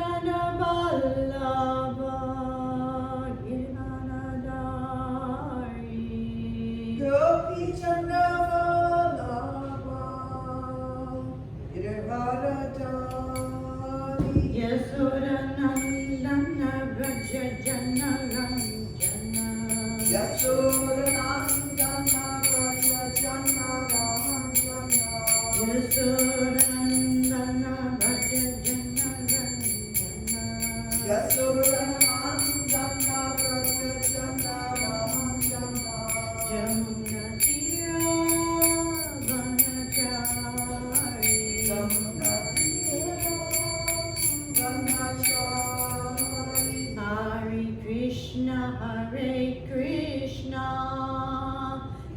Chandra Vallabha Giranadari Gopi Chandra Vallabha Giranadari Yasodanandana Vraja Jana Ranjana Yasodanandana Vraja Jana Ranjana Yasodanandana Vraja Jana Ranjana Yasodanandana Vraja Jana Ranjana Jamuna Tira Vanachari Jamuna Tira Vanachari Hare Krishna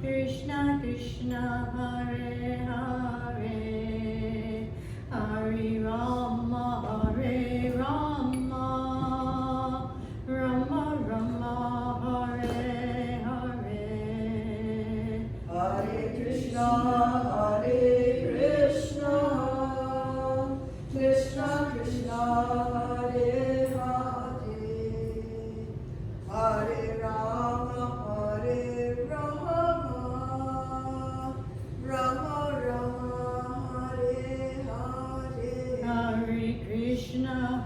Krishna Krishna Hare Hare Hare Rama Rama Rama Hare Hare Hare Krishna Krishna Krishna Hare Hare Hare Rama Rama Rama Hare Hare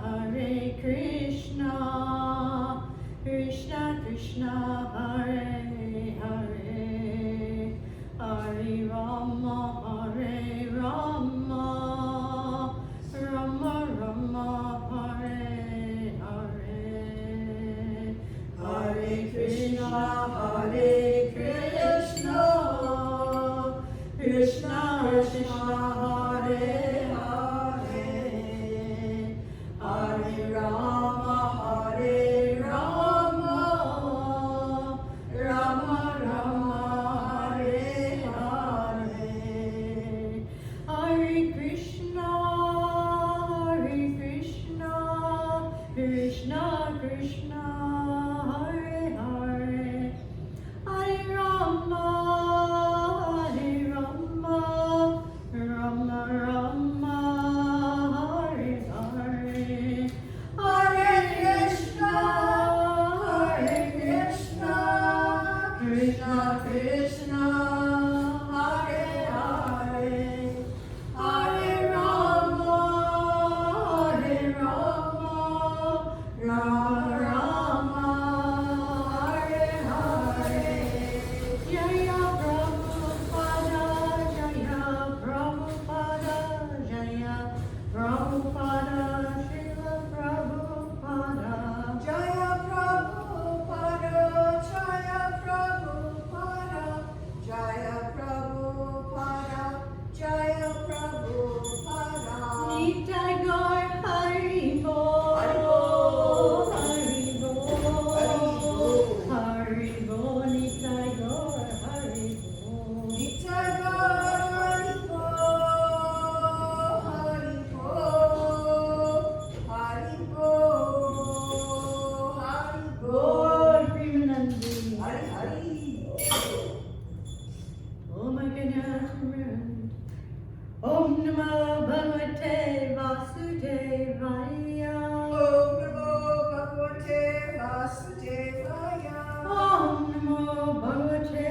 Hare Krishna Krishna Krishna Hare Hare Hare Rama Rama Rama Hare Hare Hare Krishna Krishna Krishna Hare Hare Hare Rama Rama Rama Hare Hare Hare Krishna Krishna Krishna Hare Hare Hare Rama Rama Rama Hare Hare Hare Krishna Krishna Krishna Hare Hare Hare Rama Rama Rama Hare Hare Jaya Prabhupada Jaya Prabhupada Srila Prabhupada Jaya Prabhupada Jaya Prabhupada Nitai Gaur Hari Bol Hari Bol Nitai Gaur Hari Bol Nitai Gaur Hari Bol Premanandi Hari Oh my goodness Om Namo Bhagavate Vasudevaya Om Namo Bhagavate Vasudevaya Om Namo Bhagavate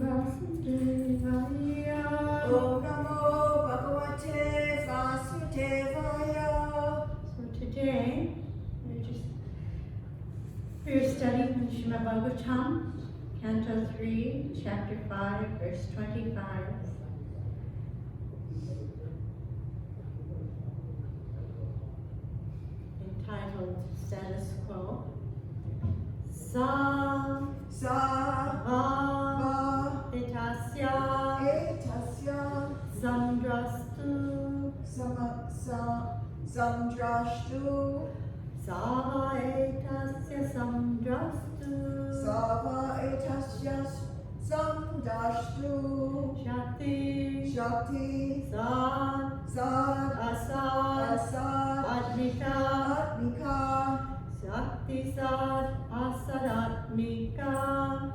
Vasudevaya Om Namo Bhagavate Vasudevaya So today we're studying from Srimad Bhagavatam, Canto 3, Chapter 5, Verse 25. Entitled Status Quo. Sa va etasya samdrastu Samdrashtu Sava etasya samdrastu Sava etasya samdashtu Shakti Shakti Sad Sad Asad Asad Admika Atmika Shakti Sad Asad Atmika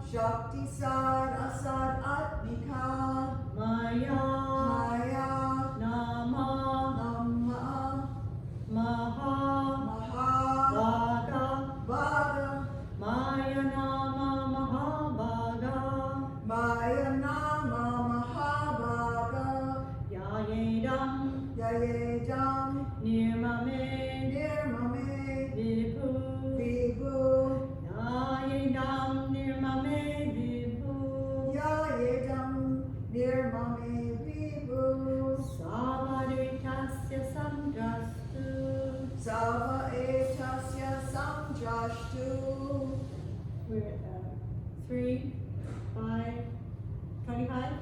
Shakti Sad Asad Atmika Maya Maya Nama Nama Maha Sava etasya samdrashtu. We're at 3, 5, 25.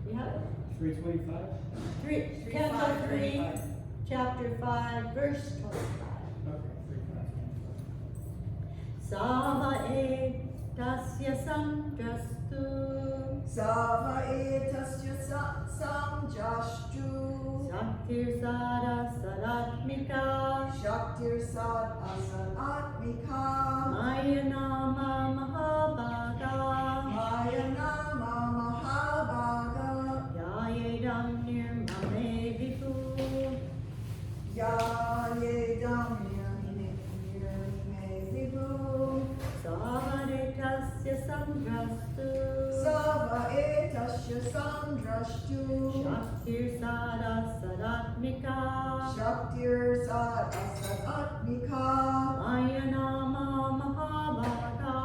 You have it? 325? Canto 3, 25. chapter 5, verse 25. Okay, 3, 5, 25. Sava etasya samdrastu. Sava etasya samdrashtu. Shaktir sada sadatmika. Shaktir sad asad atmika. Maya nama mahabhaga. Maya nama mahabhaga. Yayedam nirmame vipu. Yayedam nirmame vibu. Savadetasya samdrastu. Sava etasya samdrashtu. Shaktir sada sadatmika. Shaktir sad asad atmika. Maya nama mahabhaga.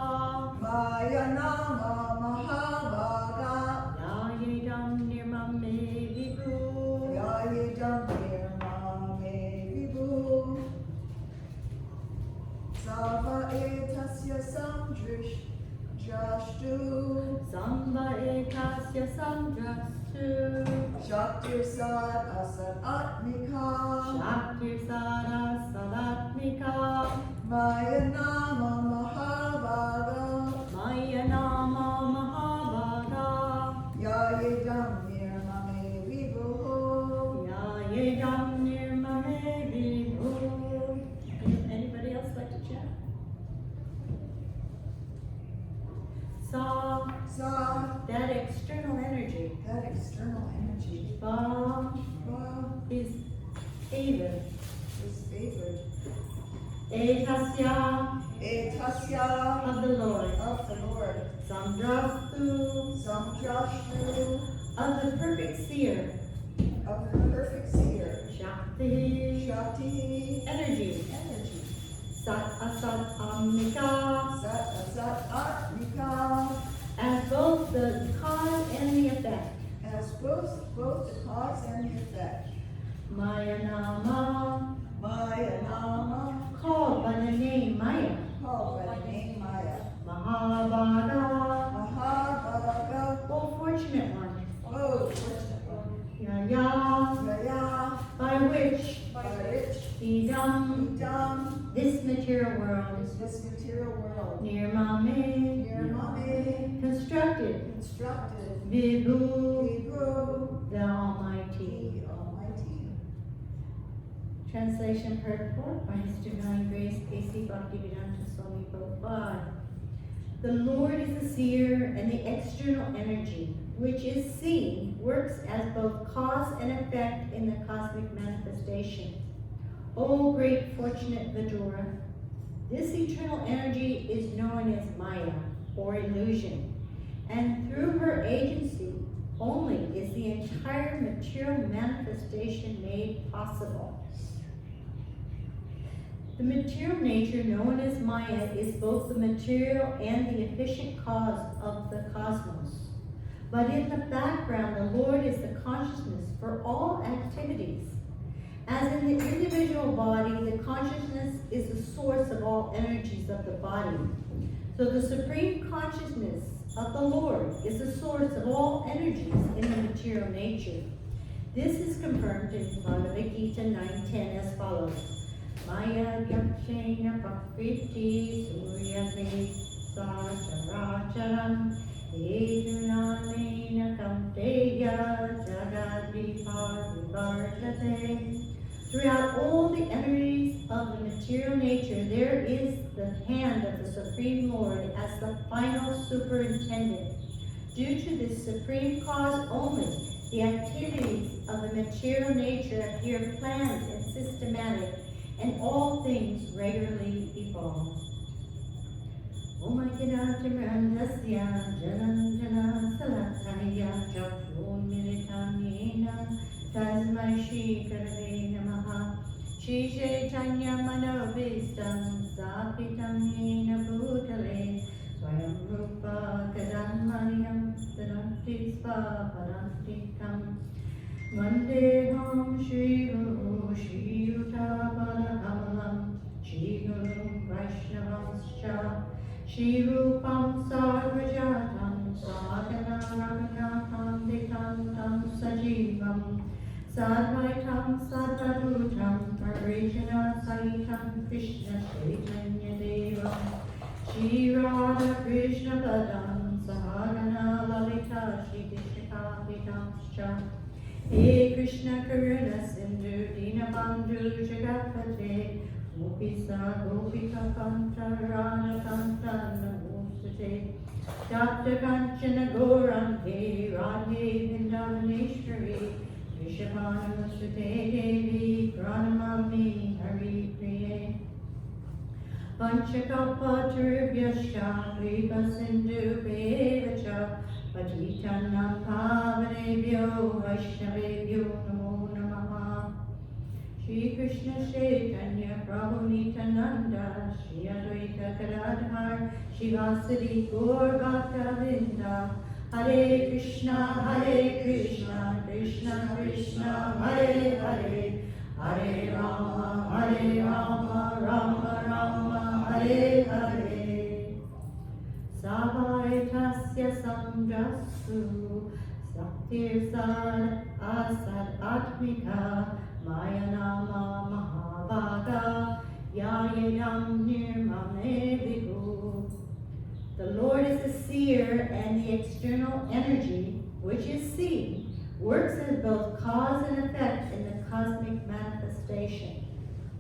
Maya nama mahabhaga. Yayedam nirmame vipu. Yayedam nirmame vibu. Sava etasya samdrashtu. Samba etasya samdrastu. Shaktir sad asad atmika. Shaktir sada sadatmika. Maya nama mahabhaga. Maya nama mahabhaga. Yayedam nirmame vibu. Yayedam nirmame vibhu. Anybody else like to chat? Sa, Sa, that external energy. that external energy. Ba is favored. Is favored. Etasya Etasya of the Lord. of the Lord. Samdrastu Samdrashtu of the perfect seer. of the perfect seer. Shakti Shakti energy. energy. Sat asat amnika Sat asat atmika. as both the cause and the effect. As both the cause and the effect. Maya nama, Maya nama, called by the name Maya. called by the name Maya. Mahabhaga, Mahabhaga, oh fortunate one. oh fortunate one. Yaya, Yaya, by which by which idam, Idam, this material world, this material world, nirmame, Nirmame, constructed, constructed, vibhu, Vibhu, the Almighty. the Almighty. Translation purport by His Divine Grace A.C. Bhaktivedanta Swami Prabhupada. The Lord is the seer, and the external energy, which is seen, works as both cause and effect in the cosmic manifestation. O great fortunate Vidura, this eternal energy is known as Maya, or illusion, and through her agency only is the entire material manifestation made possible. The material nature known as Maya is both the material and the efficient cause of the cosmos. But in the background, the Lord is the consciousness for all activities. As in the individual body, the consciousness is the source of all energies of the body. So the supreme consciousness of the Lord is the source of all energies in the material nature. This is confirmed in Bhagavad Gita 9:10 as follows. Maya yakshena prakriti suryate sacharacharam edunamena kamteya jagadviparvivartate. Throughout all the energies of the material nature, there is the hand of the Supreme Lord as the final superintendent. Due to this supreme cause only, the activities of the material nature appear planned and systematic, and all things regularly evolve. Om Akinatimrandasya Janandana Salataya Chakrunmilitamena Tasmai Shri Karave Namaha Shri Chaitanya Manobhistam Sapitam Yena Bhutale Swayam Rupa Kadamaniam Sadanti Svapadantikam Vandeham Shri Guru Shri Yuta Padakamalam Shri Guru Vaishnavascha Shri Rupam Sarvajatam Sadhana Raghunatham Dekantam Sajivam Sadvaitam Sadvadutam Parijana Sahitam Krishna Chaitanya Devam Shri Radha Krishna Padam Sahagana Lalita Shri Vishnapavitamscha He Krishna Karuna Sindhu Dinabandhu Jagatpate Gopisa Gopika Kanta Radha Kanta Namustate Dapta Kanchana Gorange Radhe Vindavaneshwari Vishabhanustate Devi Pranamami Hari Priye Panchakapataribhyascha Kripa Sindhu Bevacha Patitanam Pavanebhyo Vaishnavebhyo Namo Namaha Shri Krishna Chaitanya Prabhu Nityananda Shri Advaita Gadadhar Shivasadi Gaur Bhakta Vrinda Hare Krishna Krishna Krishna Hare Hare Hare Rama Rama Rama Hare Hare Savaitasya Samjasu Saktir Sad Asad Atmika Mayanama Mahabhaga Yayam Nirmame Vihu. The Lord is the seer, and the external energy, which is seen, works as both cause and effect in the cosmic manifestation.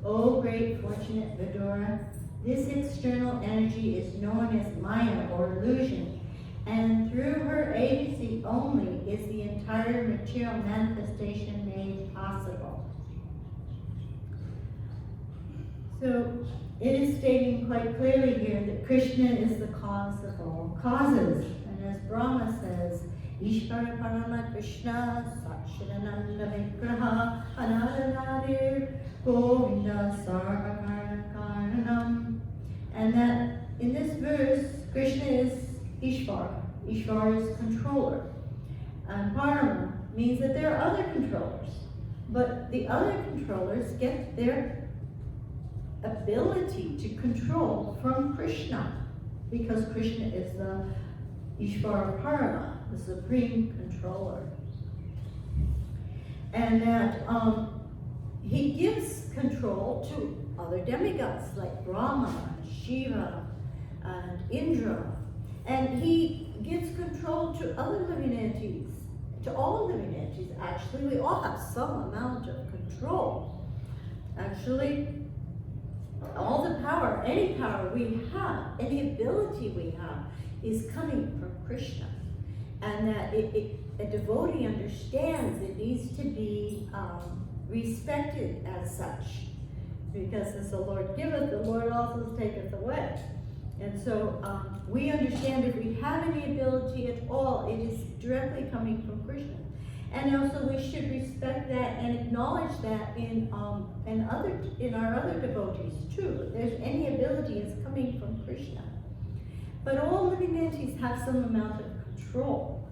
O great fortunate Vidura, this external energy is known as Maya or illusion, and through her agency only is the entire material manifestation made possible. So it is stating quite clearly here that Krishna is the cause of all causes. And as Brahma says, Ishvara Parama Krishna Sachidananda Vigraha Anadanadir Govinda Sarva Karanam. And that in this verse, Krishna is Ishvara. Ishvara is controller. And Parama means that there are other controllers. But the other controllers get their ability to control from Krishna, because Krishna is the Ishvara Parama, the supreme controller. And that he gives control to other demigods like Brahma, Shiva, and Indra. And he gives control to other living entities, to all living entities. Actually, we all have some amount of control. Actually, all the power, any power we have, any ability we have, is coming from Krishna. And that a devotee understands it needs to be respected as such. Because as the Lord giveth, the Lord also taketh away. And so we understand if we have any ability at all, it is directly coming from Krishna. And also we should respect that and acknowledge that in our other devotees too. If there's any ability, it's coming from Krishna. But all living entities have some amount of control.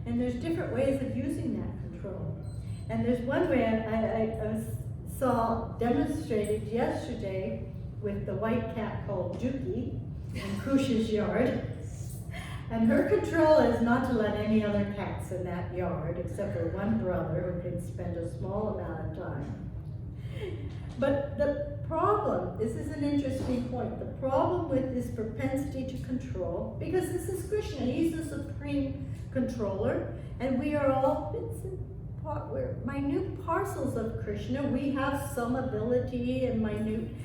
And there's different ways of using that control. And there's one way I saw demonstrated yesterday with the white cat called Dookie in Kush's yard. And her control is not to let any other cats in that yard, except for one brother who can spend a small amount of time. But the problem, this is an interesting point, the problem with this propensity to control, because this is Krishna, he's the supreme controller, and we are all bits and we're minute parcels of Krishna. We have some ability and minute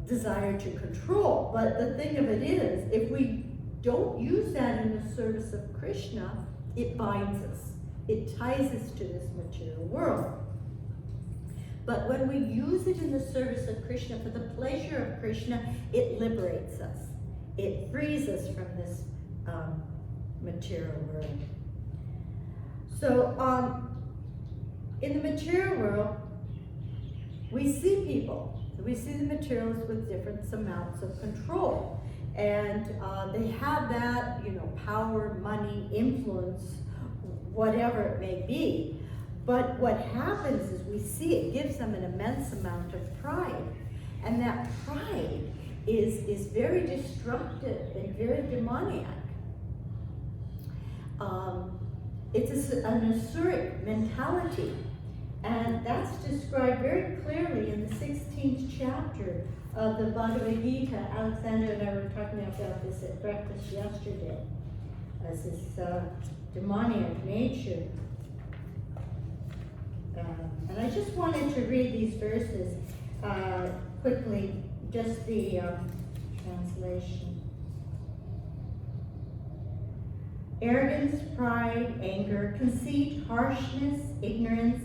desire to control, but the thing of it is, if we don't use that in the service of Krishna, it binds us. It ties us to this material world. But when we use it in the service of Krishna, for the pleasure of Krishna, it liberates us. It frees us from this material world. So in the material world, we see people. We see the materialists with different amounts of control. And they have that, power, money, influence, whatever it may be. But what happens is we see it gives them an immense amount of pride. And that pride is very destructive and very demoniac. It's an Asuric mentality. And that's described very clearly in the 16th chapter of the Bhagavad Gita. Alexander and I were talking about this at breakfast yesterday, as this demoniac nature. And I just wanted to read these verses quickly, just the translation. Arrogance, pride, anger, conceit, harshness, ignorance,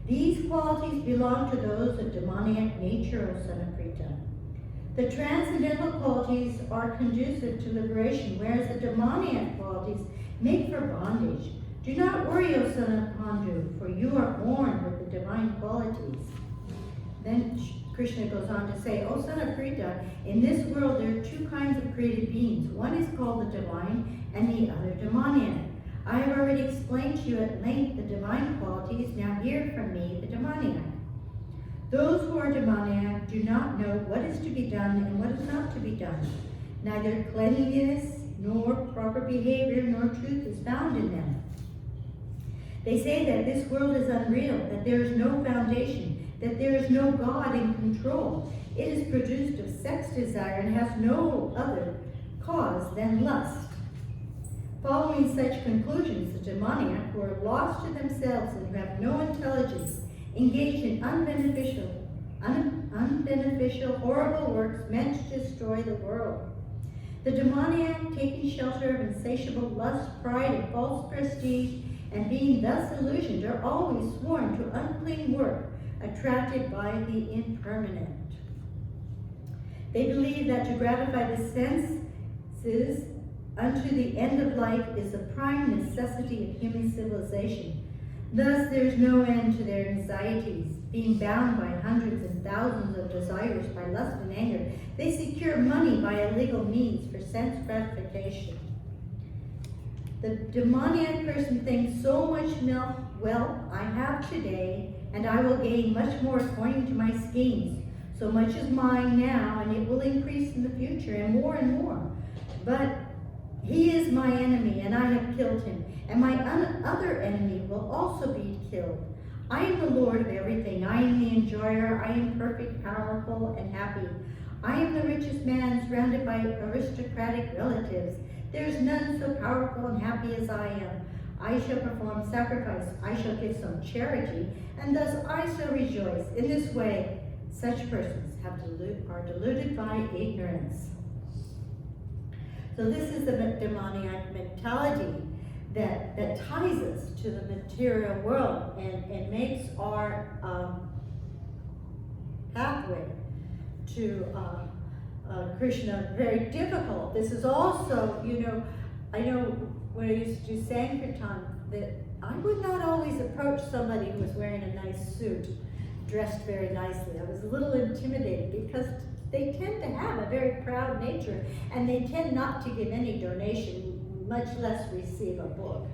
these qualities belong to those of demoniac nature, O son of Prita. The transcendental qualities are conducive to liberation, whereas the demoniac qualities make for bondage. Do not worry, O son of Pandu, for you are born with the divine qualities. Then Krishna goes on to say, O son of Prita, in this world there are two kinds of created beings. One is called the divine and the other demoniac. I have already explained to you at length the divine qualities. Now hear from me the demoniac. Those who are demoniac do not know what is to be done and what is not to be done. Neither cleanliness, nor proper behavior, nor truth is found in them. They say that this world is unreal, that there is no foundation, that there is no God in control. It is produced of sex desire and has no other cause than lust. Following such conclusions, the demoniac, who are lost to themselves and who have no intelligence, engage in unbeneficial, horrible works meant to destroy the world. The demoniac, taking shelter of insatiable lust, pride, and false prestige, and being thus illusioned, are always sworn to unclean work, attracted by the impermanent. They believe that to gratify the senses unto the end of life is the prime necessity of human civilization. Thus there is no end to their anxieties. Being bound by hundreds and thousands of desires by lust and anger, they secure money by illegal means for sense gratification. The demoniac person thinks, so much wealth I have today, and I will gain much more according to my schemes. So much is mine now, and it will increase in the future, and more. But he is my enemy, and I have killed him, and my other enemy will also be killed. I am the Lord of everything. I am the enjoyer. I am perfect, powerful, and happy. I am the richest man surrounded by aristocratic relatives. There is none so powerful and happy as I am. I shall perform sacrifice. I shall give some charity, and thus I shall rejoice. In this way, such persons are deluded by ignorance. So this is the demoniac mentality that ties us to the material world and makes our pathway to Krishna very difficult. This is also, I know when I used to do Sankirtan, that I would not always approach somebody who was wearing a nice suit, dressed very nicely. I was a little intimidated because they tend to have a very proud nature, and they tend not to give any donation, much less receive a book.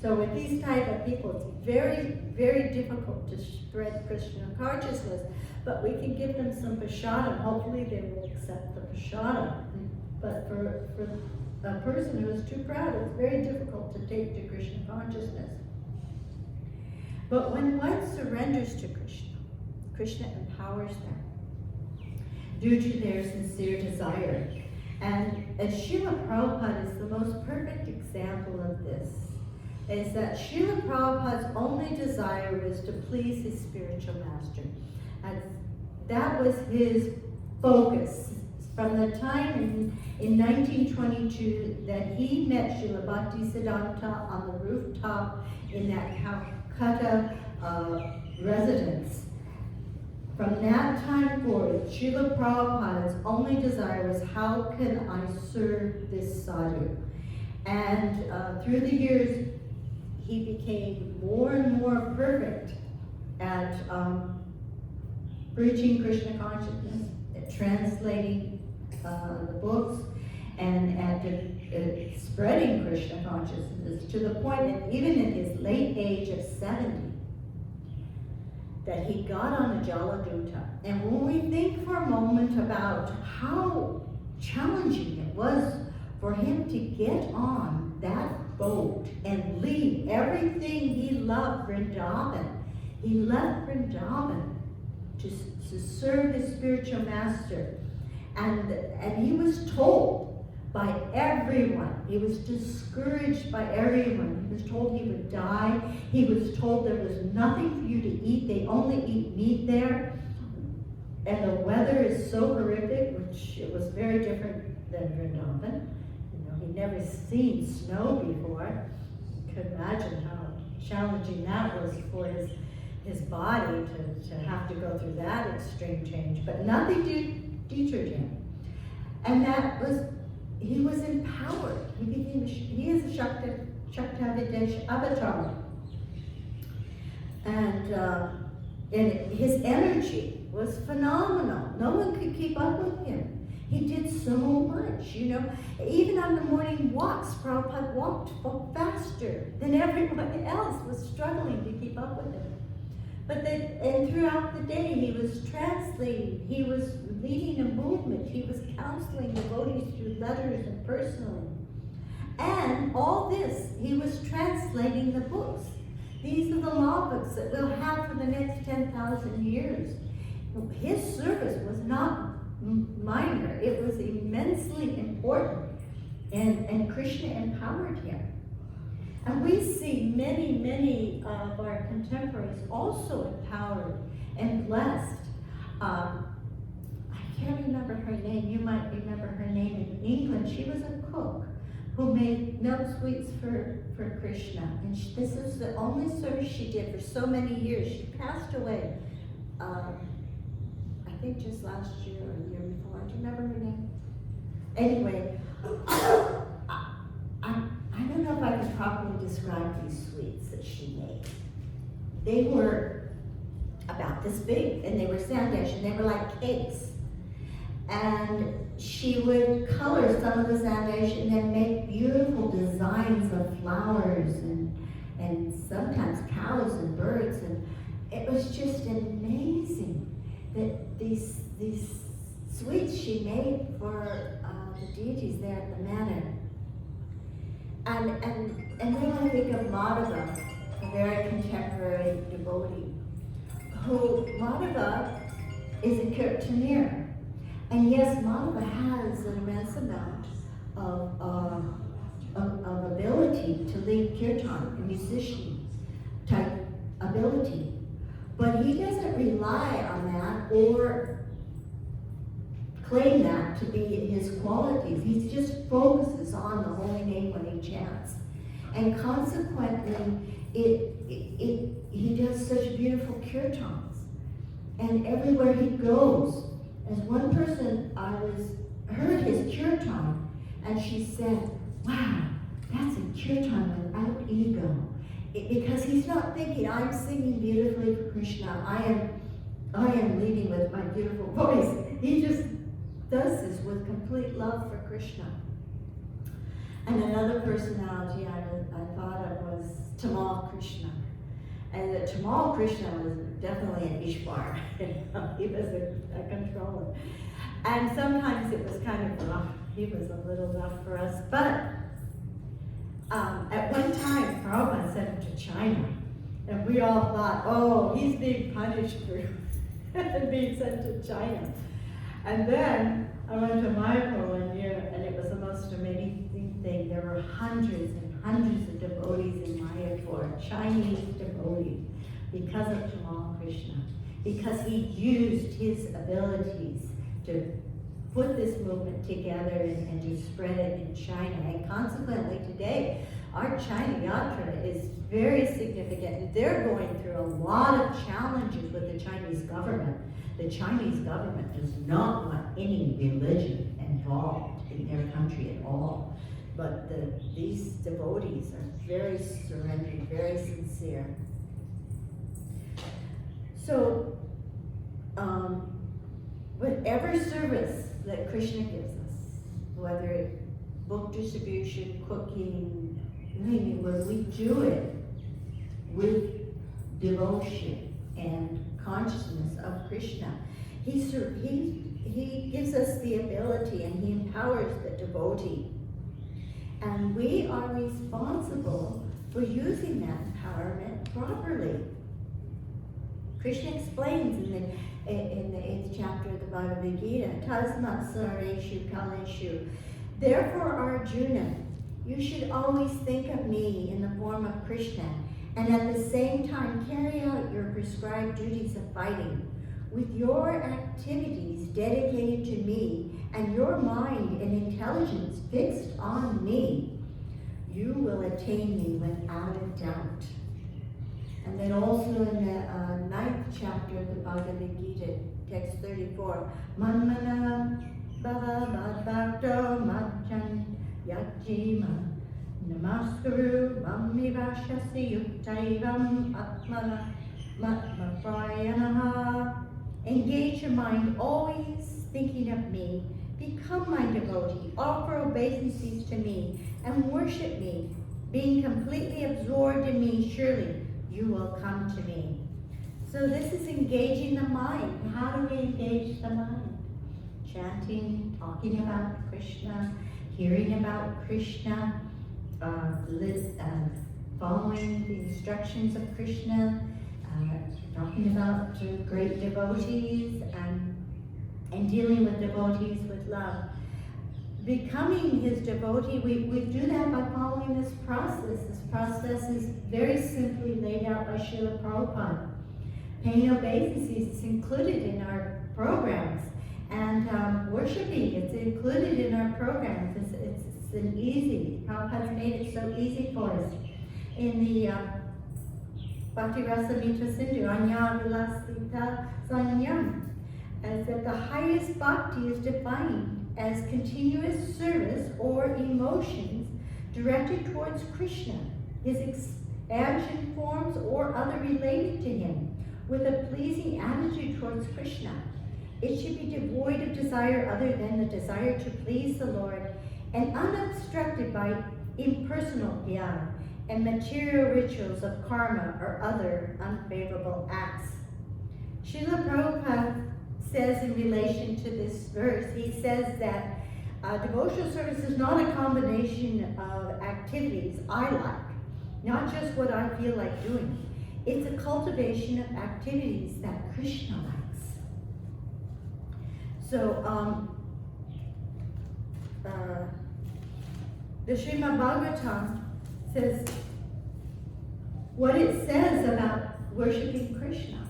So with these type of people, it's very, very difficult to spread Krishna consciousness, but we can give them some prasadam. Hopefully they will accept the prasadam. But for a person who is too proud, it's very difficult to take to Krishna consciousness. But when one surrenders to Krishna, Krishna empowers them due to their sincere desire. And Srila Prabhupada is the most perfect example of this, is that Srila Prabhupada's only desire was to please his spiritual master. And that was his focus. From the time in 1922 that he met Srila Bhaktisiddhanta on the rooftop in that Calcutta residence. From that time forward, Srila Prabhupada's only desire was, how can I serve this sadhu? And through the years, he became more and more perfect at preaching Krishna consciousness, at translating the books, and at spreading Krishna consciousness, to the point that even in his late age of 70, that he got on a Jaladuta. And when we think for a moment about how challenging it was for him to get on that boat and leave everything he loved, Vrindavan. He left Vrindavan to serve his spiritual master. And he was told by everyone, he was discouraged by everyone. He was told he would die. He was told there was nothing for you to eat. They only eat meat there. And the weather is so horrific, which it was very different than Vrindavan. He'd never seen snow before. You could imagine how challenging that was for his body to have to go through that extreme change. But nothing deterred him. And that was, he was empowered. He is a Shaktavidesh avatar. And his energy was phenomenal. No one could keep up with him. He did so much, Even on the morning walks, Prabhupada walked faster than everyone else, was struggling to keep up with him. And throughout the day, he was translating, he was leading a movement, he was counseling devotees through letters and personally. And all this, he was translating the books. These are the law books that we'll have for the next 10,000 years. His service was not minor, it was immensely important, and Krishna empowered him. And we see many of our contemporaries also empowered and blessed. I can't remember her name, you might remember her name in England. She was a cook who made milk sweets for Krishna, and this is the only service she did for so many years. She passed away I think just last year or the year before. Do you remember her name? Anyway, I don't know if I can properly describe these sweets that she made. They were about this big, and they were sandesh, and they were like cakes. And she would color some of the sandesh and then make beautiful designs of flowers and sometimes cows and birds, and it was just amazing that these sweets she made for the deities there at the manor. And then I think of Madhava, a very contemporary devotee, who Madhava is a kirtaneer. And yes, Madhava has an immense amount of ability to lead kirtan, a musician type ability. But he doesn't rely on that or claim that to be his qualities. He just focuses on the holy name when he chants. And consequently, he does such beautiful kirtans. And everywhere he goes, as one person heard his kirtan, and she said, wow, that's a kirtan without ego. Because he's not thinking, I'm singing beautifully for Krishna, I am leading with my beautiful voice. He just does this with complete love for Krishna. And another personality I thought of was Tamal Krishna. And Tamal Krishna was definitely an Ishwar. He was a controller. And sometimes it was kind of rough. He was a little rough for us. But at one time, Prabhupada sent him to China. And we all thought, oh, he's being punished for being sent to China. And then I went to Mayapur one year, and it was the most amazing thing. There were hundreds and hundreds of devotees in Mayapur, Chinese devotees, because of Tamal Krishna. Because he used his abilities to put this movement together and to spread it in China. And consequently today, our China Yatra is very significant. They're going through a lot of challenges with the Chinese government. The Chinese government does not want any religion involved in their country at all. But these devotees are very surrendered, very sincere. So, whatever service that Krishna gives us, whether it's book distribution, cooking, when we do it with devotion and consciousness of Krishna. He gives us the ability and he empowers the devotee. And we are responsible for using that empowerment properly. Krishna explains in the 8th chapter of the Bhagavad Gita, Tasmat Sareshu Kaleshu. Therefore, Arjuna, you should always think of me in the form of Krishna, and at the same time carry out your prescribed duties of fighting. With your activities dedicated to me and your mind and intelligence fixed on me, you will attain me without a doubt. And then also in the 9th chapter of the Bhagavad Gita, text 34, Manmana Bhava Bhakto Madjan Yajima Namaskaru Mamivashasi Yuktaivam Atmana Matmaprayanaha. Engage your mind, always thinking of me. Become my devotee, offer obeisances to me, and worship me. Being completely absorbed in me, surely you will come to me. So this is engaging the mind. How do we engage the mind? Chanting, talking about Krishna, hearing about Krishna, following the instructions of Krishna, talking about great devotees, and dealing with devotees with love. Becoming his devotee, we do that by following this process. This process is very simply laid out by Srila Prabhupada. Paying obeisances is included in our programs, and worshiping, it's included in our programs. It's an easy, Prabhupada's made it so easy for us. In the Bhakti Rasamrita Sindhu, Anya Vilasita Sanyam, as that the highest bhakti is defined as continuous service or emotions directed towards Krishna, his expansion forms or other related to him, with a pleasing attitude towards Krishna. It should be devoid of desire other than the desire to please the Lord, and unobstructed by impersonal jnana and material rituals of karma or other unfavorable acts. Srila Prabhupada says in relation to this verse, he says that devotional service is not a combination of activities I like, not just what I feel like doing. It's a cultivation of activities that Krishna likes. So the Srimad Bhagawatam says what it says about worshiping Krishna.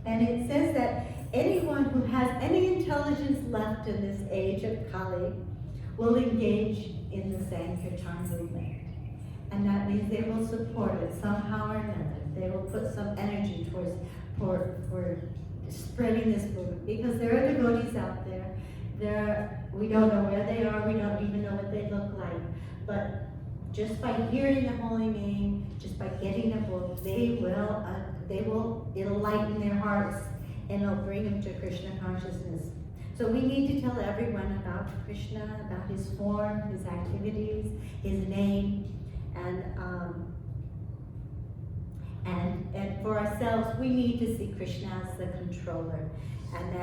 And it says that anyone who has any intelligence left in this age of Kali will engage in the Sankirtan movement. And that means they will support it somehow or another. They will put some energy towards for spreading this movement, because there are devotees out there. We don't know where they are, we don't even know what they look like. But just by hearing the holy name, just by getting a book, it'll lighten their hearts and it'll bring them to Krishna consciousness. So we need to tell everyone about Krishna, about his form, his activities, his name, and for ourselves, we need to see Krishna as the controller, and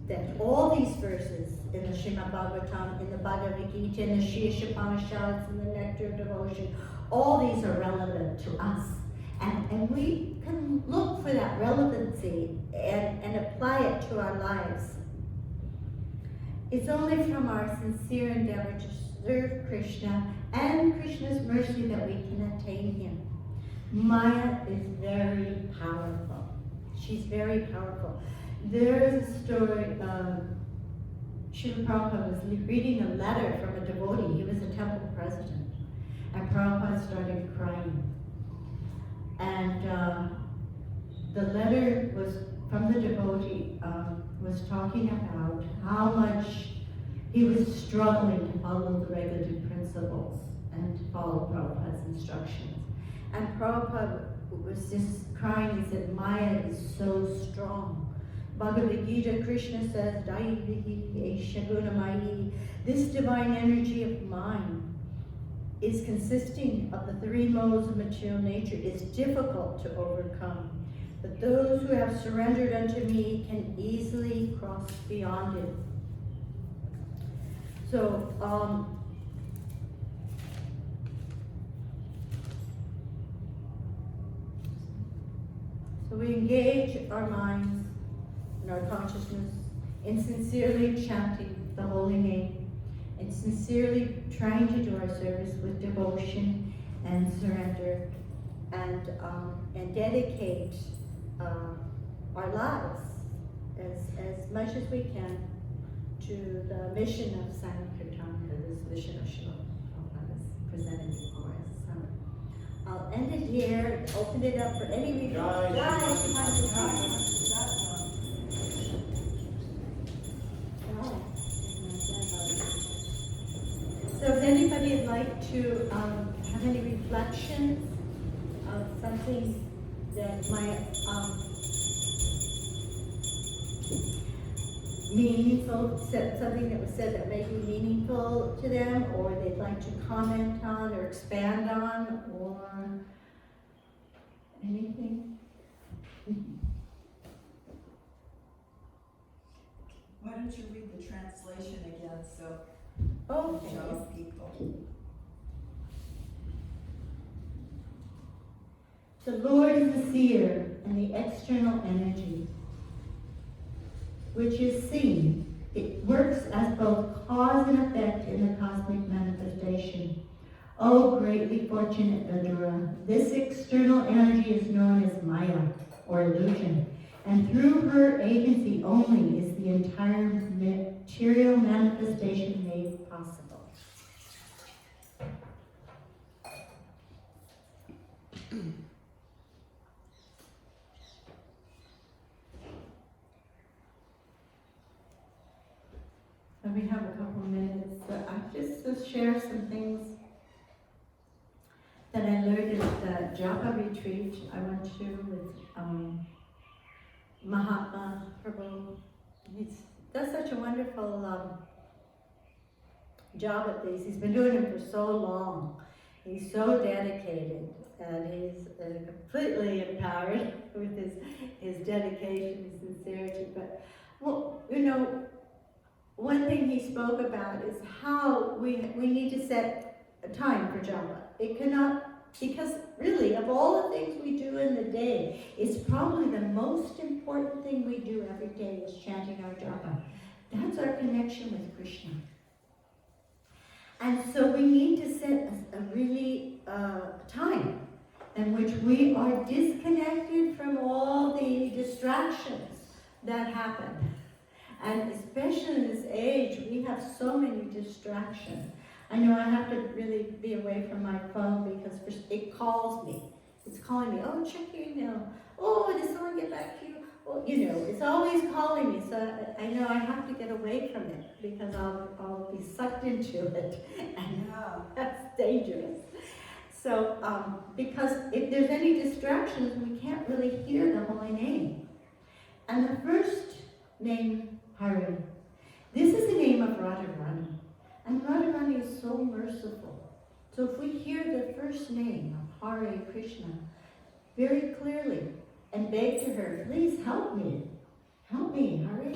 that all these verses in the Srimad Bhagavatam, in the Bhagavad Gita, in the Shri Upanishads, in the Nectar of Devotion, all these are relevant to us. And we can look for that relevancy and apply it to our lives. It's only from our sincere endeavor to serve Krishna and Krishna's mercy that we can attain him. Maya is very powerful. She's very powerful. There's a story, Srila Prabhupada was reading a letter from a devotee. He was a temple president. And Prabhupada started crying. And the letter was from the devotee, was talking about how much he was struggling to follow the regulative principles and to follow Prabhupada's instructions. And Prabhupada was just crying. He said, Maya is so strong. Bhagavad Gita, Krishna says, this divine energy of mind is consisting of the three modes of material nature, is difficult to overcome. but those who have surrendered unto me can easily cross beyond it. So, so we engage our minds and our consciousness in sincerely chanting the holy name and sincerely trying to do our service with devotion and surrender and dedicate our lives as much as we can to the mission of Sankirtanka, this mission of Srila Prabhupada is presented before us. So I'll end it here, open it up for any So if anybody would like to have any reflections of something that might meaningful, something that was said that may be meaningful to them, or they'd like to comment on or expand on, or anything. Why don't you read the translation again, so Okay. show people. The Lord is the seer and the external energy, which is seen. It works as both cause and effect in the cosmic manifestation. O greatly fortunate Vidura, this external energy is known as Maya, or illusion, and through her agency only is the entire material manifestation made possible. And we have a couple minutes, but I just to share some things that I learned at the Japa retreat I went to with Mahatma Prabhu. He does such a wonderful job at these. He's been doing it for so long. He's so dedicated, and he's completely empowered with his dedication and sincerity. But, well, you know, one thing he spoke about is how we need to set a time for japa. It cannot, because really, of all the things we do in the day, it's probably the most important thing we do every day is chanting our japa. That's our connection with Krishna. And so we need to set a really time in which we are disconnected from all the distractions that happen. And especially in this age, we have so many distractions. I know I have to really be away from my phone because it calls me. It's calling me, oh, check your email. Oh, did someone get back to you? Oh, you know, it's always calling me. So I know I have to get away from it because I'll be sucked into it. And that's dangerous. So, because if there's any distractions, we can't really hear the holy name. And the first name, Hari. This is the name of Radharani. And Radharani is so merciful. So if we hear the first name of Hare Krishna very clearly and beg to her, please help me, Hare,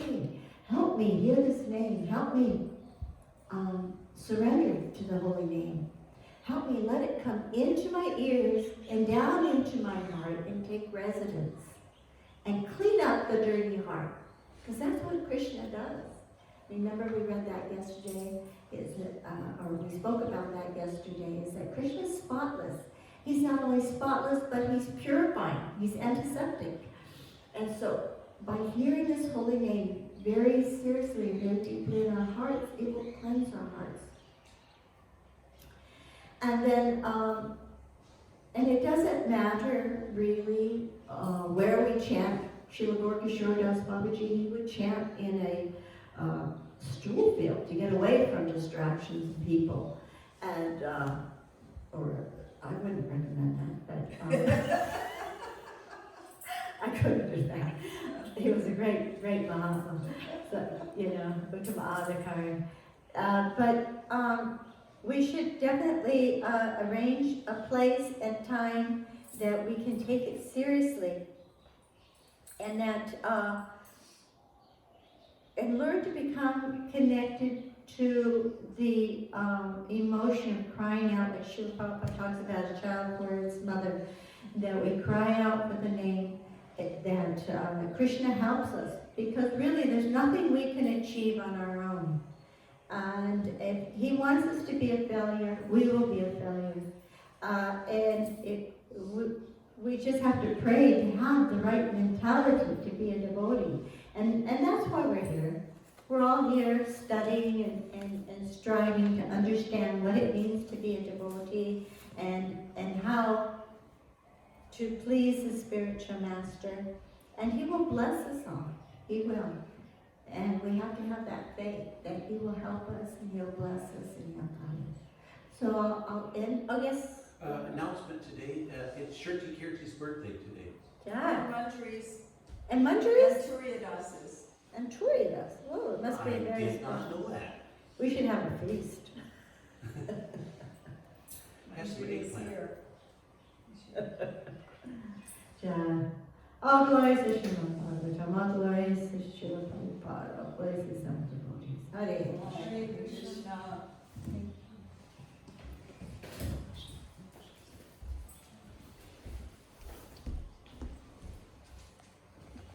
help me hear this name, help me surrender to the holy name. Help me let it come into my ears and down into my heart and take residence and clean up the dirty heart. Because that's what Krishna does. Remember we read that yesterday, or we spoke about that yesterday, is that Krishna is spotless. He's not only spotless, but he's purifying. He's antiseptic. And so, by hearing this holy name very seriously and very deeply in our hearts, it will cleanse our hearts. And then, and it doesn't matter really where we chant. Srila Gaura Das Babaji, he would chant in a stool field to get away from distractions and people. And, or I wouldn't recommend that, but I couldn't do that. He was a great Mahatma. So, you know, Uttama Adhikari. But we should definitely arrange a place and time that we can take it seriously and that, and learn to become connected to the emotion of crying out, like Srila Prabhupada talks about a child for its mother, that we cry out for the name, that Krishna helps us, because really there's nothing we can achieve on our own. And if he wants us to be a failure, we will be a failure. We just have to pray to have the right mentality to be a devotee. And that's why we're here. We're all here studying and striving to understand what it means to be a devotee and how to please the spiritual master. And he will bless us all. He will. And we have to have that faith that he will help us and he'll bless us and he'll guide us. So I'll end. Oh, yes. Announcement today, it's Shirti Kirti's birthday today. Yeah. Manjaris And Manjaris? and Turiadasis. And Turidas. Oh, it must be I very did not special. know that. We should have a feast. Has to be Manjaris eggplant. here. Yeah. All glories to Srimad Bhagavatam, all glories to Srila Prabhupada, all glories to some devotees. Hare Krishna. Hare Krishna. Thank